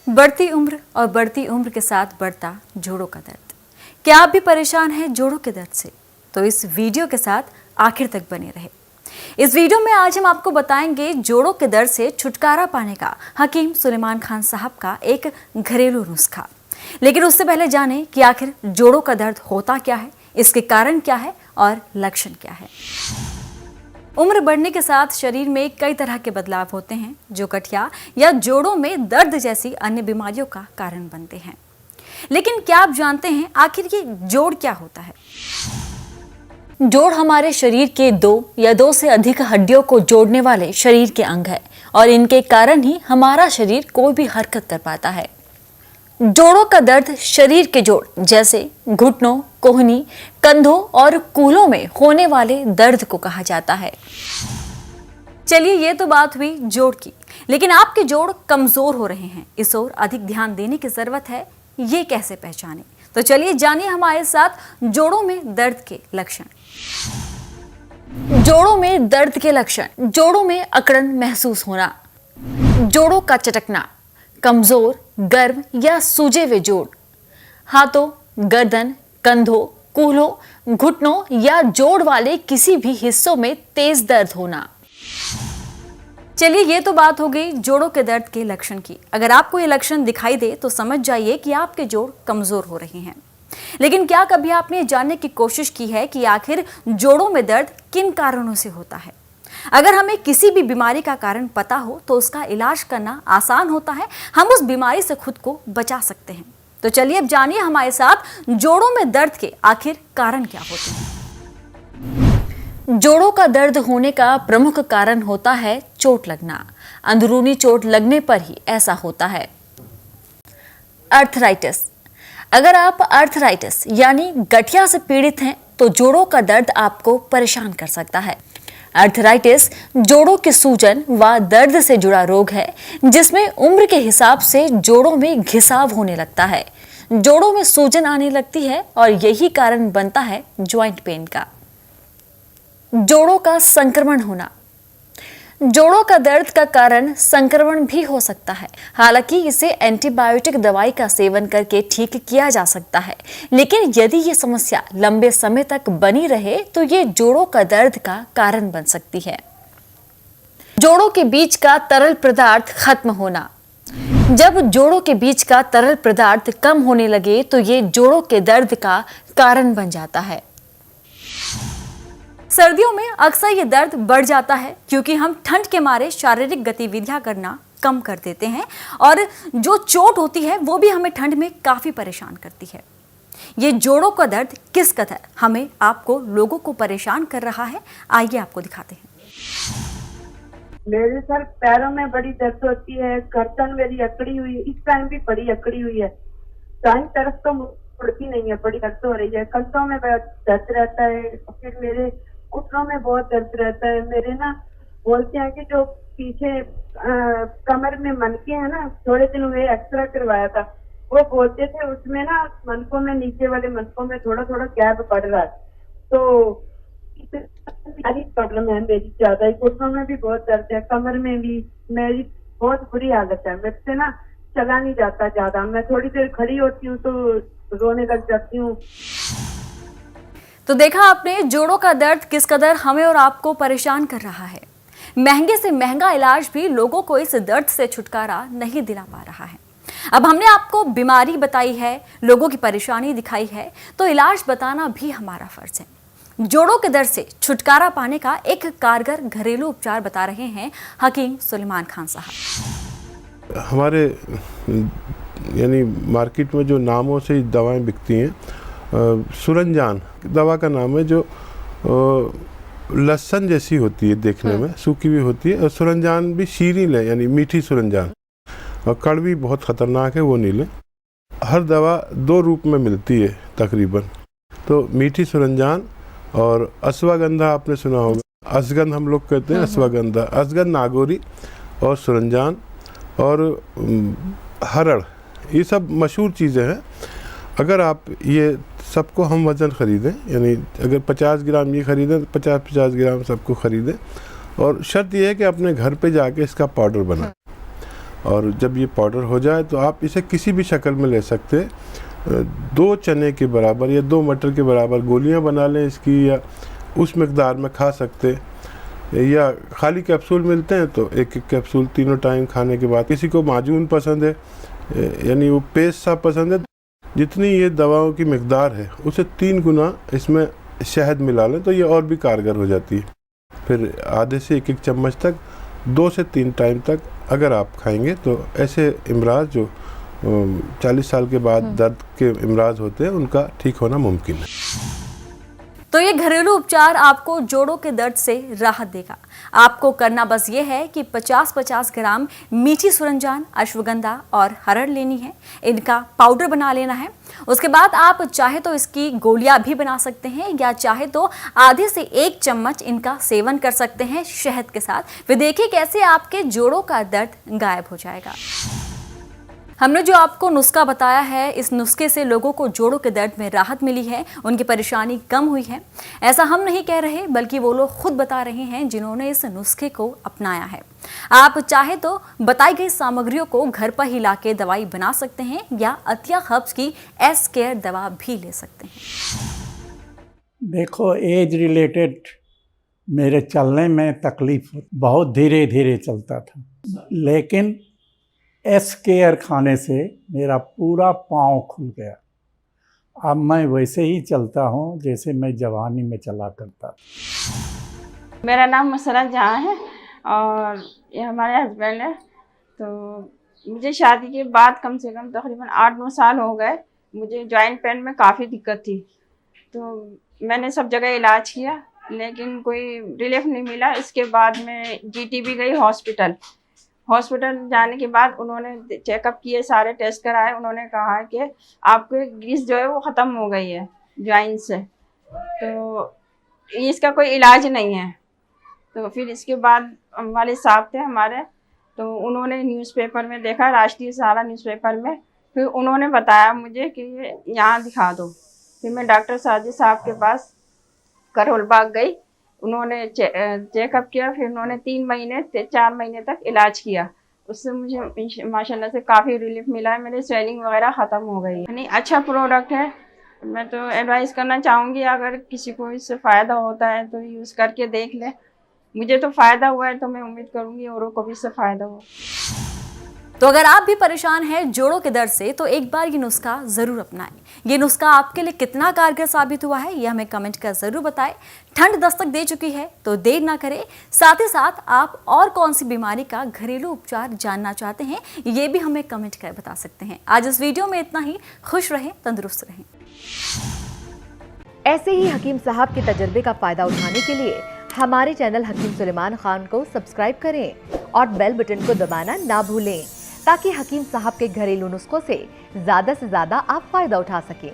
बढ़ती उम्र और बढ़ती उम्र के साथ बढ़ता जोड़ों का दर्द। क्या आप भी परेशान हैं जोड़ों के दर्द से? तो इस वीडियो के साथ आखिर तक बने रहे। इस वीडियो में आज हम आपको बताएंगे जोड़ों के दर्द से छुटकारा पाने का हकीम सुलेमान खान साहब का एक घरेलू नुस्खा। लेकिन उससे पहले जानें कि आखिर जोड़ों का दर्द होता क्या है, इसके कारण क्या है और लक्षण क्या है। उम्र बढ़ने के साथ शरीर में कई तरह के बदलाव होते हैं जो गठिया या जोड़ों में दर्द जैसी अन्य बीमारियों का कारण बनते हैं। लेकिन क्या आप जानते हैं आखिर ये जोड़ क्या होता है? जोड़ हमारे शरीर के दो या दो से अधिक हड्डियों को जोड़ने वाले शरीर के अंग है और इनके कारण ही हमारा शरीर कोई भी हरकत कर पाता है। जोड़ों का दर्द शरीर के जोड़ जैसे घुटनों, कोहनी, कंधों और कूल्हों में होने वाले दर्द को कहा जाता है। चलिए, ये तो बात हुई जोड़ की, लेकिन आपके जोड़ कमजोर हो रहे हैं, इस ओर अधिक ध्यान देने की जरूरत है। ये कैसे पहचानें? तो चलिए जानिए हमारे साथ जोड़ों में दर्द के लक्षण। जोड़ों में दर्द के लक्षण: जोड़ों में अकड़न महसूस होना, जोड़ों का चटकना, कमजोर, गर्म या सूजे हुए जोड़, हाथों, गर्दन, कंधों, कूल्हों, घुटनों या जोड़ वाले किसी भी हिस्सों में तेज दर्द होना। चलिए, ये तो बात हो गई जोड़ों के दर्द के लक्षण की। अगर आपको ये लक्षण दिखाई दे तो समझ जाइए कि आपके जोड़ कमजोर हो रहे हैं। लेकिन क्या कभी आपने जानने की कोशिश की है कि आखिर जोड़ों में दर्द किन कारणों से होता है? अगर हमें किसी भी बीमारी का कारण पता हो तो उसका इलाज करना आसान होता है, हम उस बीमारी से खुद को बचा सकते हैं। तो चलिए अब जानिए हमारे साथ जोड़ों में दर्द के आखिर कारण क्या होते हैं। जोड़ों का दर्द होने का प्रमुख कारण होता है चोट लगना। अंदरूनी चोट लगने पर ही ऐसा होता है। अर्थराइटिस: अगर आप अर्थराइटिस यानी गठिया से पीड़ित हैं तो जोड़ों का दर्द आपको परेशान कर सकता है। अर्थराइटिस जोड़ों के सूजन व दर्द से जुड़ा रोग है जिसमें उम्र के हिसाब से जोड़ों में घिसाव होने लगता है, जोड़ों में सूजन आने लगती है और यही कारण बनता है ज्वाइंट पेन का। जोड़ों का संक्रमण होना: जोड़ों का दर्द का कारण संक्रमण भी हो सकता है। हालांकि इसे एंटीबायोटिक दवाई का सेवन करके ठीक किया जा सकता है, लेकिन यदि ये समस्या लंबे समय तक बनी रहे तो ये जोड़ों का दर्द का कारण बन सकती है। जोड़ों के बीच का तरल पदार्थ खत्म होना: जब जोड़ों के बीच का तरल पदार्थ कम होने लगे तो ये जोड़ों के दर्द का कारण बन जाता है। सर्दियों में अक्सर ये दर्द बढ़ जाता है क्योंकि हम ठंड के मारे शारीरिक गतिविधियां करना कम कर देते हैं और जो चोट होती है वो भी हमें ठंड में काफी परेशान करती है। ये जोड़ों का दर्द किस कदर हमें, आपको, लोगों को परेशान कर रहा है, आइए आपको दिखाते हैं। मेरे सर पैरों में बड़ी दर्द होती है, गर्दन मेरी अकड़ी हुई है, इस टाइम भी बड़ी अकड़ी हुई है, दाईं तरफ तो मुड़ती नहीं है, बड़ी दर्द हो रही है। कंधों में दर्द रहता है, फिर मेरे घुटनों में बहुत दर्द रहता है। मेरे ना बोलते हैं कि जो पीछे कमर में मनके हैं ना, थोड़े दिन हुए एक्सरे करवाया था, वो बोलते थे उसमें ना मनकों में, नीचे वाले मनकों में थोड़ा थोड़ा गैप पड़ रहा है। तो सारी प्रॉब्लम है मेरी, ज्यादा ही घुटनों में भी बहुत दर्द है, कमर में भी मेरी बहुत बुरी हालत है। मेरे से ना चला नहीं जाता ज्यादा, मैं थोड़ी देर खड़ी होती हूँ तो रोने लग जाती हूँ। तो देखा आपने जोड़ों का दर्द किस कदर हमें और आपको परेशान कर रहा है। महंगे से महंगा इलाज भी लोगों को इस दर्द से छुटकारा नहीं दिला पा रहा है। अब हमने आपको बीमारी बताई है, लोगों की परेशानी दिखाई है, तो इलाज बताना भी हमारा फर्ज है। जोड़ों के दर्द से छुटकारा पाने का एक कारगर घरेलू उपचार बता रहे हैं हकीम सुलेमान खान साहब। हमारे यानी मार्केट में जो नामों से दवाएं बिकती हैं, सुरंजान दवा का नाम है, जो लहसुन जैसी होती है, देखने में सूखी हुई होती है, और सुरंजान भी शीरीन है यानी मीठी सुरंजान, और कड़वी बहुत खतरनाक है, वो नहीं लें। हर दवा दो रूप में मिलती है तकरीबन, तो मीठी सुरंजान और अश्वगंधा आपने सुना होगा, असगंध हम लोग कहते हैं, अश्वगंधा, असगंध नागौरी और सुरंजान और हरड़, ये सब मशहूर चीज़ें हैं। अगर आप ये सबको हम वज़न ख़रीदें, यानी अगर 50 ग्राम ये ख़रीदें तो 50-50 ग्राम सबको ख़रीदें, और शर्त यह है कि अपने घर पे जाके इसका पाउडर बनाएं। और जब ये पाउडर हो जाए तो आप इसे किसी भी शक्ल में ले सकते हैं। 2 चने के बराबर या 2 मटर के बराबर गोलियां बना लें इसकी, या उस मकदार में खा सकते, या खाली कैप्सूल मिलते हैं तो एक एक कैप्सूल तीनों टाइम खाने के बाद। किसी को माजून पसंद है, यानी वो पेस्ट सा पसंद है, जितनी ये दवाओं की मकदार है उसे 3 गुना इसमें शहद मिला लें तो ये और भी कारगर हो जाती है। फिर आधे से 1-1 चम्मच तक 2 से 3 टाइम तक अगर आप खाएंगे तो ऐसे इमराज जो 40 साल के बाद दर्द के इमराज होते हैं उनका ठीक होना मुमकिन है। तो ये घरेलू उपचार आपको जोड़ों के दर्द से राहत देगा। आपको करना बस ये है कि 50-50 ग्राम मीठी सुरंजान, अश्वगंधा और हरड़ लेनी है। इनका पाउडर बना लेना है। उसके बाद आप चाहे तो इसकी गोलियां भी बना सकते हैं, या चाहे तो आधे से 1 चम्मच इनका सेवन कर सकते हैं शहद के साथ। फिर देखिए कैसे आपके जोड़ों का दर्द गायब हो जाएगा। हमने जो आपको नुस्खा बताया है, इस नुस्खे से लोगों को जोड़ों के दर्द में राहत मिली है, उनकी परेशानी कम हुई है। ऐसा हम नहीं कह रहे, बल्कि वो लोग खुद बता रहे हैं जिन्होंने इस नुस्खे को अपनाया है। आप चाहे तो बताई गई सामग्रियों को घर पर ही लाके दवाई बना सकते हैं, या अतिया हर्ब्स की एस केयर दवा भी ले सकते हैं। देखो, एज रिलेटेड मेरे चलने में तकलीफ बहुत धीरे धीरे चलता था, लेकिन एस केयर खाने से मेरा पूरा पाँव खुल गया। अब मैं वैसे ही चलता हूँ जैसे मैं जवानी में चला करता था। मेरा नाम मसरत जहाँ है और ये हमारे हस्बैंड है। तो मुझे शादी के बाद कम से कम तकरीबन 8-9 साल हो गए। मुझे जॉइंट पेन में काफ़ी दिक्कत थी, तो मैंने सब जगह इलाज किया लेकिन कोई रिलीफ नहीं मिला। इसके बाद मैं जीटीबी गई हॉस्पिटल जाने के बाद उन्होंने चेकअप किए, सारे टेस्ट कराए। उन्होंने कहा कि आपके ग्रीस जो है वो ख़त्म हो गई है जॉइंट से, तो इसका कोई इलाज नहीं है। तो फिर इसके बाद वाले साहब थे हमारे, तो उन्होंने न्यूज़पेपर में देखा, राष्ट्रीय सहारा न्यूज़पेपर में, फिर उन्होंने बताया मुझे कि यहाँ दिखा दो। फिर मैं डॉक्टर साजिद साहब के पास करोल बाग गई। उन्होंने चेकअप किया, फिर उन्होंने 4 महीने तक इलाज किया। उससे मुझे माशाल्लाह से काफ़ी रिलीफ मिला है। मेरे स्वेलिंग वगैरह ख़त्म हो गई है। यानी अच्छा प्रोडक्ट है। मैं तो एडवाइस करना चाहूँगी, अगर किसी को इससे फ़ायदा होता है तो यूज़ करके देख ले। मुझे तो फ़ायदा हुआ है, तो मैं उम्मीद करूँगी औरों को भी इससे फ़ायदा हो। तो अगर आप भी परेशान हैं जोड़ों के दर्द से, तो एक बार ये नुस्खा ज़रूर अपनाएं। ये नुस्खा आपके लिए कितना कारगर साबित हुआ है, ये हमें कमेंट कर ज़रूर बताएं। ठंड दस्तक दे चुकी है तो देर ना करें। साथ ही साथ आप और कौन सी बीमारी का घरेलू उपचार जानना चाहते हैं, ये भी हमें कमेंट कर बता सकते हैं। आज इस वीडियो में इतना ही। खुश रहें, तंदुरुस्त रहें। ऐसे ही हकीम साहब के तजर्बे का फ़ायदा उठाने के लिए हमारे चैनल हकीम सुलेमान खान को सब्सक्राइब करें और बेल बटन को दबाना ना भूलें, ताकि हकीम साहब के घरेलू नुस्खों से ज़्यादा आप फ़ायदा उठा सकें।